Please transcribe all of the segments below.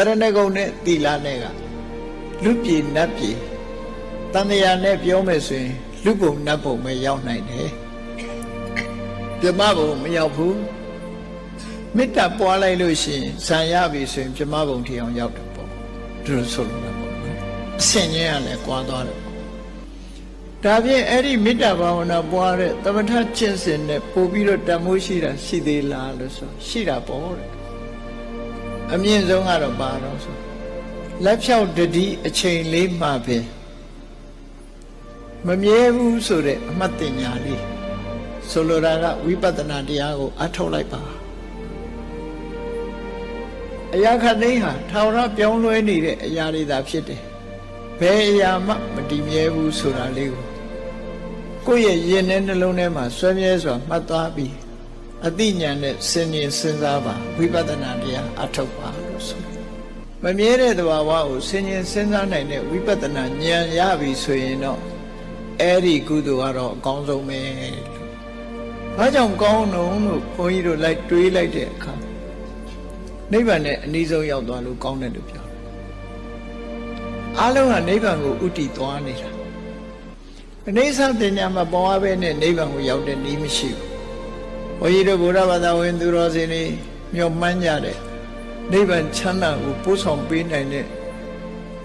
ရဏဂုံနဲ့သီလနဲ့ကလူပြေနတ်ပြေတန်တရာနဲ့ပြောမယ်ဆိုရင်လူပုံနတ်ပုံပဲရောက်နိုင်တယ်ပြမဘုံမရောက်ဘူးမေတ္တာပွားလိုက်လို့ရှိရင်ဇံရပြီဆိုရင်ပြမဘုံထီအောင်ရောက်တယ်ပေါ့သူတို့ဆိုလို့ပေါ့အဆင့်ချင်းကလည်းကွာသွားတယ်ဒါဖြင့်အဲ့ဒီမေတ္တာဘာဝနာပွားတဲ့သမထကျင့်စဉ်နဲ့ပို့ပြီးတော့တမိုးရှိတာရှိသေးလားလို့ဆိုရှိတာပေါ့တဲ့အမြင့်ဆုံးကတော့ပါတော့ဆိုလက်ဖြောက်တတိအချိန်လေးမှပဲမမြဲဘူးဆိုတဲ့အမှတ်တင်ညာလေးဆိုလိုတာကဝိပဿနာတရားကိုအထောက်လိုက်ပါအရာခတ်သိမ်းဟာထာဝရပြောင်းလဲနေတဲ့အရာတွေသာဖြစ်တယ်ဘယ်အရာမှမတည်မြဲဘူးဆိုတာလေးကိုယ့်ရဲ့ရင်ထဲနှလုံးထဲမှာဆွဲမြဲစွာမှတ်သားပြီးအသိဉာဏ်နဲ့စဉ်းရင်စဉ်းစားပါဝိပဿနာတရားအထောက်ပါလို့ဆိုမမြဲတဲ့သဘာဝကိုစဉ်းရင်စဉ်းစားနိုင်တဲ့ဝိပဿနာဉာဏ်ရပြီဆိုရင်တော့အဲ့ဒီကုသိုလ်ကတော့အကောင်းဆုံးပဲဘာကြောင့်ကောင်းလို့ဘုန်းကြီးတို့လိုက်တွေးလိုက်တဲ့အခါနိဗ္ဗာန်နဲ့အနည်းဆုံးရောက်သွားလို့ကောင်းတယ်လို့ပြောအားလုံးကနိဗ္ဗာန်ကိုဥတည်သွားနေတာအနေဆန်းတင်ညာမှာပေါ်ရပဲနဲ့နိဗ္ဗာန်ကိုရောက်တဲ့နည်းမရှိဘူးဘုန်းကြီးတို့ဗုဒ္ဓဘာသာဝင်သူတော်စင်တွေမျှော်မှန်းကြတယ်နိဗ္ဗာန်ချမ်းသာကိုပို့ဆောင်ပေးနိုင်တဲ့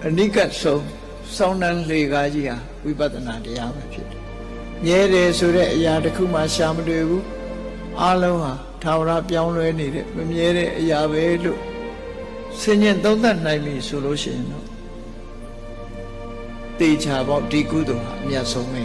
အနိကဆုံးစောင်းနှံလေကားကြီးဟာဝိပဿနာတရားပဲဖြစ်တယ်။မြဲတယ်ဆိုတဲ့အရာတစ်ခုမှရှာမတွေ့ဘူး။အားလုံးဟာထာဝရပြောင်းလဲနေတဲ့မမြဲတဲ့အရာပဲလို့ဆင်ញင်သုံးသပ်နိုင်ပြီဆိုလို့ရှိရင်တော့တေချာပေါ့ဒီကုသိုလ်ဟာအမြတ်ဆုံးပဲ